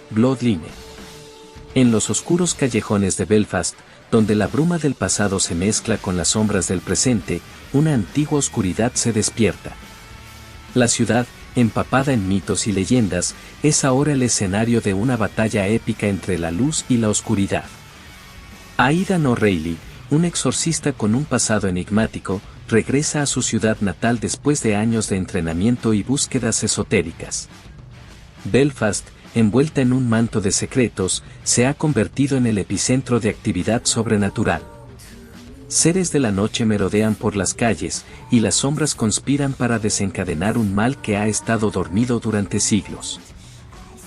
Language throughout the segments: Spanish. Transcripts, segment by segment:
Bloodline. En los oscuros callejones de Belfast, donde la bruma del pasado se mezcla con las sombras del presente, una antigua oscuridad se despierta. La ciudad, empapada en mitos y leyendas, es ahora el escenario de una batalla épica entre la luz y la oscuridad. Aidan O'Reilly, un exorcista con un pasado enigmático, regresa a su ciudad natal después de años de entrenamiento y búsquedas esotéricas. Belfast, envuelta en un manto de secretos, se ha convertido en el epicentro de actividad sobrenatural. Seres de la noche merodean por las calles, y las sombras conspiran para desencadenar un mal que ha estado dormido durante siglos.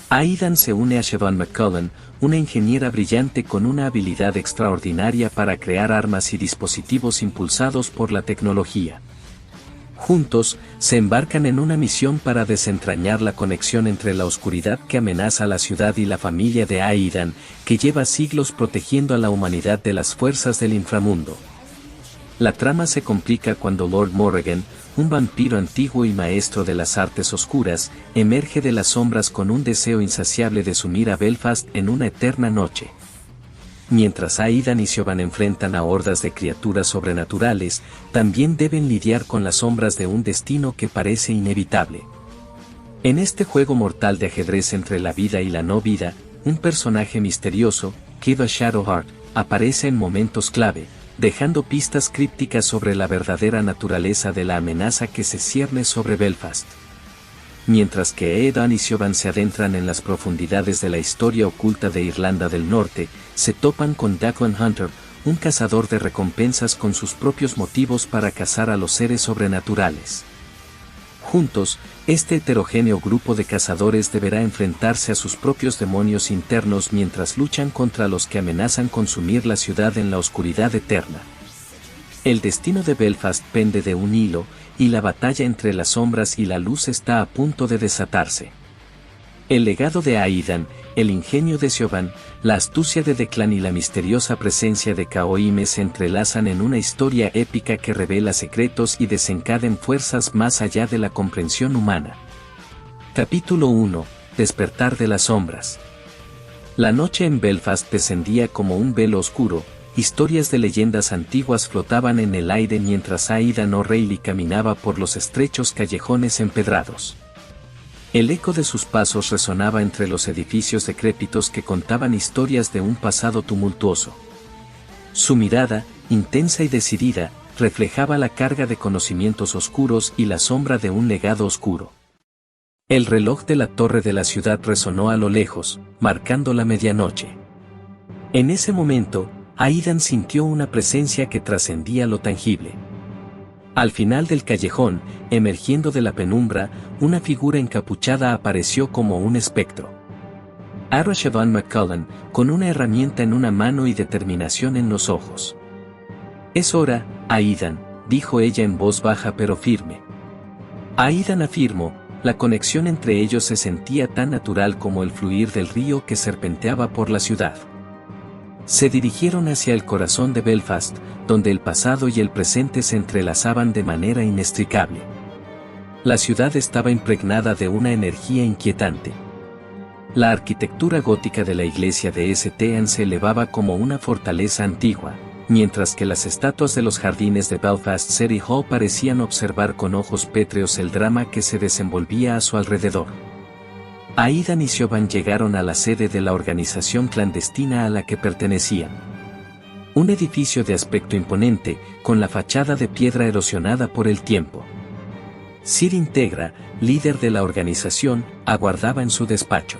Aidan se une a Siobhan McCullen, una ingeniera brillante con una habilidad extraordinaria para crear armas y dispositivos impulsados por la tecnología. Juntos, se embarcan en una misión para desentrañar la conexión entre la oscuridad que amenaza a la ciudad y la familia de Aidan, que lleva siglos protegiendo a la humanidad de las fuerzas del inframundo. La trama se complica cuando Lord Morrigan, un vampiro antiguo y maestro de las artes oscuras, emerge de las sombras con un deseo insaciable de sumir a Belfast en una eterna noche. Mientras Aidan y Siobhan enfrentan a hordas de criaturas sobrenaturales, también deben lidiar con las sombras de un destino que parece inevitable. En este juego mortal de ajedrez entre la vida y la no vida, un personaje misterioso, Kiva Shadowheart, aparece en momentos clave, dejando pistas crípticas sobre la verdadera naturaleza de la amenaza que se cierne sobre Belfast. Mientras que Aidan y Siobhan se adentran en las profundidades de la historia oculta de Irlanda del Norte, se topan con Declan Hunter, un cazador de recompensas con sus propios motivos para cazar a los seres sobrenaturales. Juntos, este heterogéneo grupo de cazadores deberá enfrentarse a sus propios demonios internos mientras luchan contra los que amenazan consumir la ciudad en la oscuridad eterna. El destino de Belfast pende de un hilo, y la batalla entre las sombras y la luz está a punto de desatarse. El legado de Aidan, el ingenio de Siobhan, la astucia de Declan y la misteriosa presencia de Kaoime se entrelazan en una historia épica que revela secretos y desencadena fuerzas más allá de la comprensión humana. Capítulo 1. Despertar de las sombras. La noche en Belfast descendía como un velo oscuro, historias de leyendas antiguas flotaban en el aire mientras Aidan O'Reilly caminaba por los estrechos callejones empedrados. El eco de sus pasos resonaba entre los edificios decrépitos que contaban historias de un pasado tumultuoso. Su mirada, intensa y decidida, reflejaba la carga de conocimientos oscuros y la sombra de un legado oscuro. El reloj de la torre de la ciudad resonó a lo lejos, marcando la medianoche. En ese momento, Aidan sintió una presencia que trascendía lo tangible. Al final del callejón, emergiendo de la penumbra, una figura encapuchada apareció como un espectro. Era Siobhan McCullen, con una herramienta en una mano y determinación en los ojos. «Es hora, Aidan», dijo ella en voz baja pero firme. Aidan afirmó, la conexión entre ellos se sentía tan natural como el fluir del río que serpenteaba por la ciudad. Se dirigieron hacia el corazón de Belfast, donde el pasado y el presente se entrelazaban de manera inextricable. La ciudad estaba impregnada de una energía inquietante. La arquitectura gótica de la iglesia de St. Anne se elevaba como una fortaleza antigua, mientras que las estatuas de los jardines de Belfast City Hall parecían observar con ojos pétreos el drama que se desenvolvía a su alrededor. Aidan y Siobhan llegaron a la sede de la organización clandestina a la que pertenecían. Un edificio de aspecto imponente, con la fachada de piedra erosionada por el tiempo. Sir Integra, líder de la organización, aguardaba en su despacho.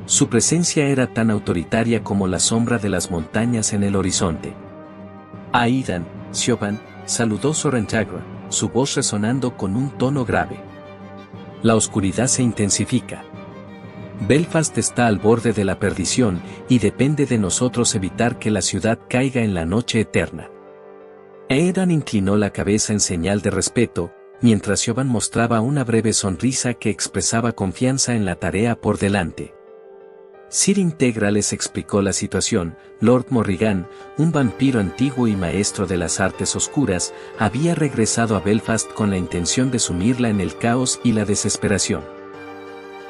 Su presencia era tan autoritaria como la sombra de las montañas en el horizonte. Aidan, Siobhan, saludó Sorantagra, su voz resonando con un tono grave. La oscuridad se intensifica. Belfast está al borde de la perdición, y depende de nosotros evitar que la ciudad caiga en la noche eterna. Aidan inclinó la cabeza en señal de respeto, mientras Siobhan mostraba una breve sonrisa que expresaba confianza en la tarea por delante. Sir Integra les explicó la situación. Lord Morrigan, un vampiro antiguo y maestro de las artes oscuras, había regresado a Belfast con la intención de sumirla en el caos y la desesperación.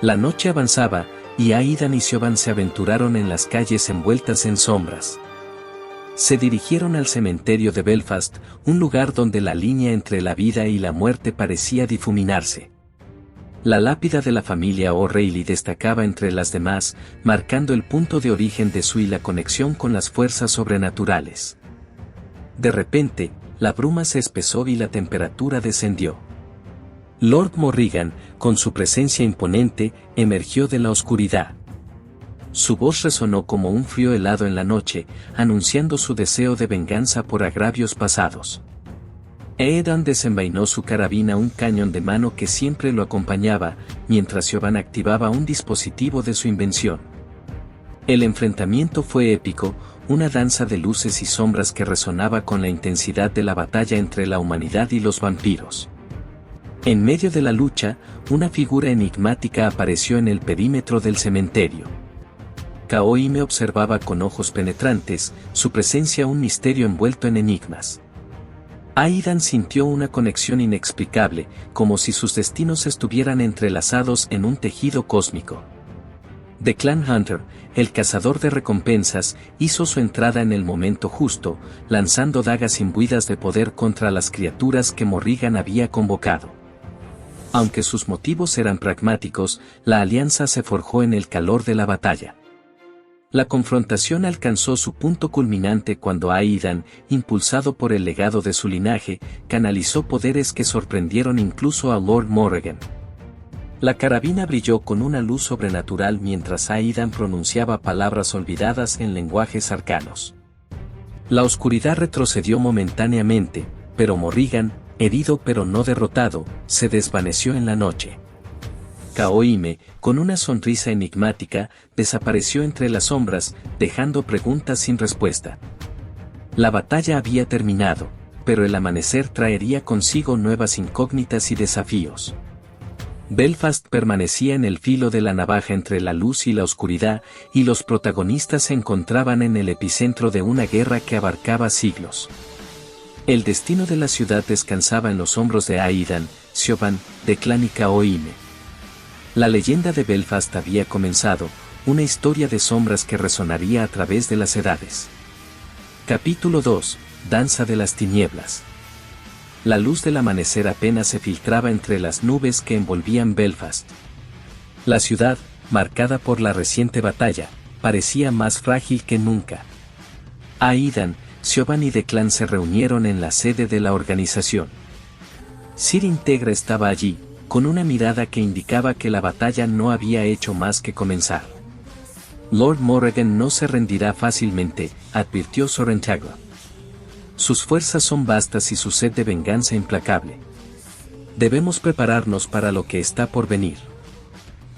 La noche avanzaba, y Aidan y Siobhan se aventuraron en las calles envueltas en sombras. Se dirigieron al cementerio de Belfast, un lugar donde la línea entre la vida y la muerte parecía difuminarse. La lápida de la familia O'Reilly destacaba entre las demás, marcando el punto de origen de su y la conexión con las fuerzas sobrenaturales. De repente, la bruma se espesó y la temperatura descendió. Lord Morrigan, con su presencia imponente, emergió de la oscuridad. Su voz resonó como un frío helado en la noche, anunciando su deseo de venganza por agravios pasados. Aidan desenvainó su carabina, un cañón de mano que siempre lo acompañaba, mientras Siobhan activaba un dispositivo de su invención. El enfrentamiento fue épico, una danza de luces y sombras que resonaba con la intensidad de la batalla entre la humanidad y los vampiros. En medio de la lucha, una figura enigmática apareció en el perímetro del cementerio. Kaoi me observaba con ojos penetrantes, su presencia un misterio envuelto en enigmas. Aidan sintió una conexión inexplicable, como si sus destinos estuvieran entrelazados en un tejido cósmico. The Clan Hunter, el cazador de recompensas, hizo su entrada en el momento justo, lanzando dagas imbuidas de poder contra las criaturas que Morrigan había convocado. Aunque sus motivos eran pragmáticos, la alianza se forjó en el calor de la batalla. La confrontación alcanzó su punto culminante cuando Aidan, impulsado por el legado de su linaje, canalizó poderes que sorprendieron incluso a Lord Morrigan. La carabina brilló con una luz sobrenatural mientras Aidan pronunciaba palabras olvidadas en lenguajes arcanos. La oscuridad retrocedió momentáneamente, pero Morrigan, herido pero no derrotado, se desvaneció en la noche. Kaoime, con una sonrisa enigmática, desapareció entre las sombras, dejando preguntas sin respuesta. La batalla había terminado, pero el amanecer traería consigo nuevas incógnitas y desafíos. Belfast permanecía en el filo de la navaja entre la luz y la oscuridad, y los protagonistas se encontraban en el epicentro de una guerra que abarcaba siglos. El destino de la ciudad descansaba en los hombros de Aidan, Siobhan, Declan y Kaoime. La leyenda de Belfast había comenzado, una historia de sombras que resonaría a través de las edades. Capítulo 2. Danza de las tinieblas. La luz del amanecer apenas se filtraba entre las nubes que envolvían Belfast. La ciudad, marcada por la reciente batalla, parecía más frágil que nunca. Aidan, Siobhan y Declan se reunieron en la sede de la organización. Sir Integra estaba allí, con una mirada que indicaba que la batalla no había hecho más que comenzar. Lord Morrigan no se rendirá fácilmente, advirtió Sorrentagla. Sus fuerzas son vastas y su sed de venganza implacable. Debemos prepararnos para lo que está por venir.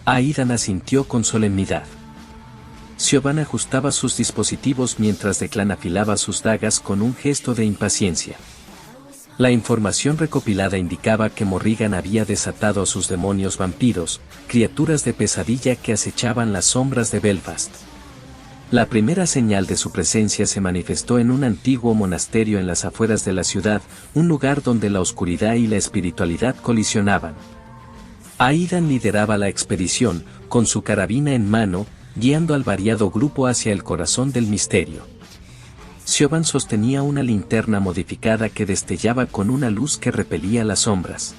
Aidan asintió con solemnidad. Siobhan ajustaba sus dispositivos mientras Declan afilaba sus dagas con un gesto de impaciencia. La información recopilada indicaba que Morrigan había desatado a sus demonios vampiros, criaturas de pesadilla que acechaban las sombras de Belfast. La primera señal de su presencia se manifestó en un antiguo monasterio en las afueras de la ciudad, un lugar donde la oscuridad y la espiritualidad colisionaban. Aidan lideraba la expedición, con su carabina en mano, guiando al variado grupo hacia el corazón del misterio. Siobhan sostenía una linterna modificada que destellaba con una luz que repelía las sombras.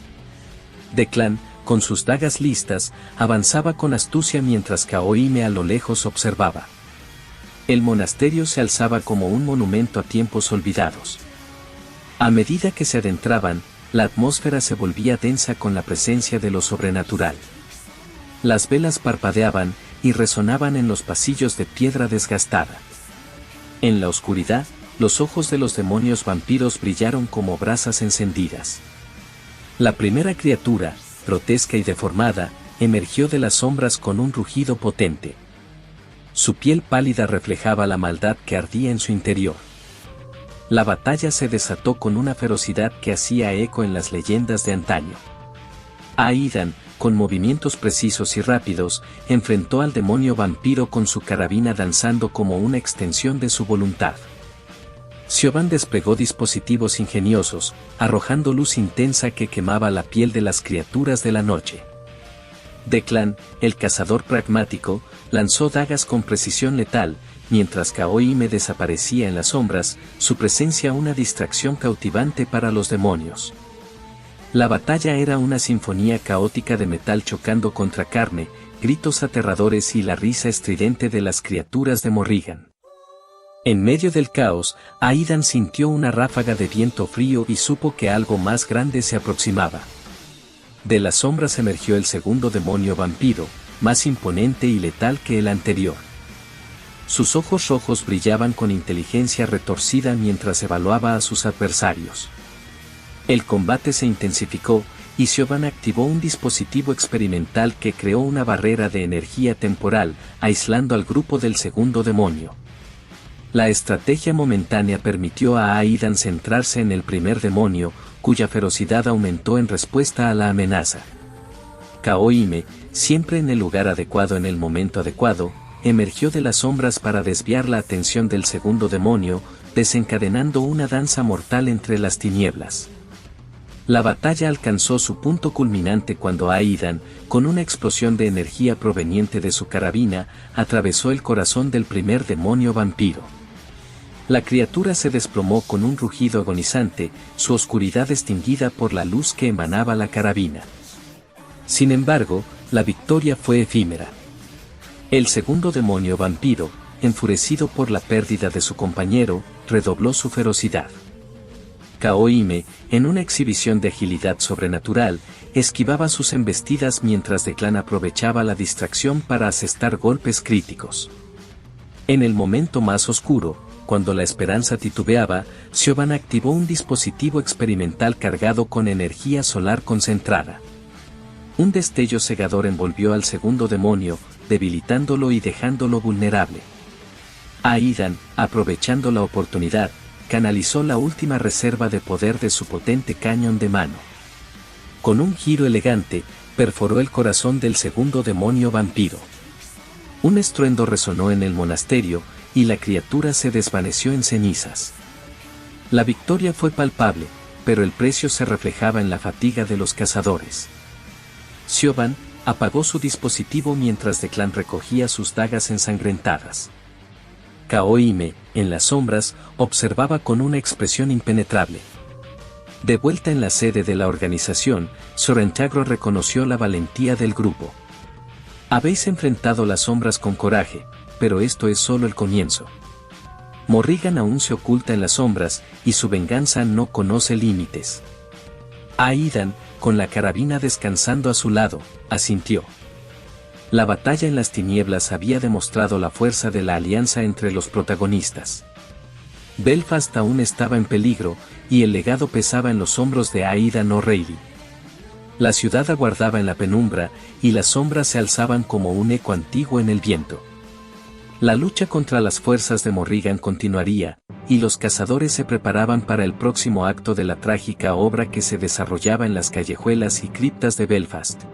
Declan, con sus dagas listas, avanzaba con astucia mientras Kaoime a lo lejos observaba. El monasterio se alzaba como un monumento a tiempos olvidados. A medida que se adentraban, la atmósfera se volvía densa con la presencia de lo sobrenatural. Las velas parpadeaban y resonaban en los pasillos de piedra desgastada. En la oscuridad, los ojos de los demonios vampiros brillaron como brasas encendidas. La primera criatura, grotesca y deformada, emergió de las sombras con un rugido potente. Su piel pálida reflejaba la maldad que ardía en su interior. La batalla se desató con una ferocidad que hacía eco en las leyendas de antaño. Aidan, con movimientos precisos y rápidos, enfrentó al demonio vampiro con su carabina danzando como una extensión de su voluntad. Siobhan desplegó dispositivos ingeniosos, arrojando luz intensa que quemaba la piel de las criaturas de la noche. Declan, el cazador pragmático, lanzó dagas con precisión letal, mientras Kaohime desaparecía en las sombras, su presencia una distracción cautivante para los demonios. La batalla era una sinfonía caótica de metal chocando contra carne, gritos aterradores y la risa estridente de las criaturas de Morrigan. En medio del caos, Aidan sintió una ráfaga de viento frío y supo que algo más grande se aproximaba. De las sombras emergió el segundo demonio vampiro, más imponente y letal que el anterior. Sus ojos rojos brillaban con inteligencia retorcida mientras evaluaba a sus adversarios. El combate se intensificó, y Siobhan activó un dispositivo experimental que creó una barrera de energía temporal, aislando al grupo del segundo demonio. La estrategia momentánea permitió a Aidan centrarse en el primer demonio, cuya ferocidad aumentó en respuesta a la amenaza. Kaohime, siempre en el lugar adecuado en el momento adecuado, emergió de las sombras para desviar la atención del segundo demonio, desencadenando una danza mortal entre las tinieblas. La batalla alcanzó su punto culminante cuando Aidan, con una explosión de energía proveniente de su carabina, atravesó el corazón del primer demonio vampiro. La criatura se desplomó con un rugido agonizante, su oscuridad extinguida por la luz que emanaba la carabina. Sin embargo, la victoria fue efímera. El segundo demonio vampiro, enfurecido por la pérdida de su compañero, redobló su ferocidad. Kaohime, en una exhibición de agilidad sobrenatural, esquivaba sus embestidas mientras Declan aprovechaba la distracción para asestar golpes críticos. En el momento más oscuro, cuando la esperanza titubeaba, Siobhan activó un dispositivo experimental cargado con energía solar concentrada. Un destello cegador envolvió al segundo demonio, debilitándolo y dejándolo vulnerable. Aidan, aprovechando la oportunidad, canalizó la última reserva de poder de su potente cañón de mano. Con un giro elegante, perforó el corazón del segundo demonio vampiro. Un estruendo resonó en el monasterio, y la criatura se desvaneció en cenizas. La victoria fue palpable, pero el precio se reflejaba en la fatiga de los cazadores. Siobhan apagó su dispositivo mientras Declan recogía sus dagas ensangrentadas. Kaohime, en las sombras, observaba con una expresión impenetrable. De vuelta en la sede de la organización, Sorrentagro reconoció la valentía del grupo. Habéis enfrentado las sombras con coraje, pero esto es solo el comienzo. Morrigan aún se oculta en las sombras, y su venganza no conoce límites. Aidan, con la carabina descansando a su lado, asintió. La batalla en las tinieblas había demostrado la fuerza de la alianza entre los protagonistas. Belfast aún estaba en peligro, y el legado pesaba en los hombros de Aidan O'Reilly. La ciudad aguardaba en la penumbra, y las sombras se alzaban como un eco antiguo en el viento. La lucha contra las fuerzas de Morrigan continuaría, y los cazadores se preparaban para el próximo acto de la trágica obra que se desarrollaba en las callejuelas y criptas de Belfast.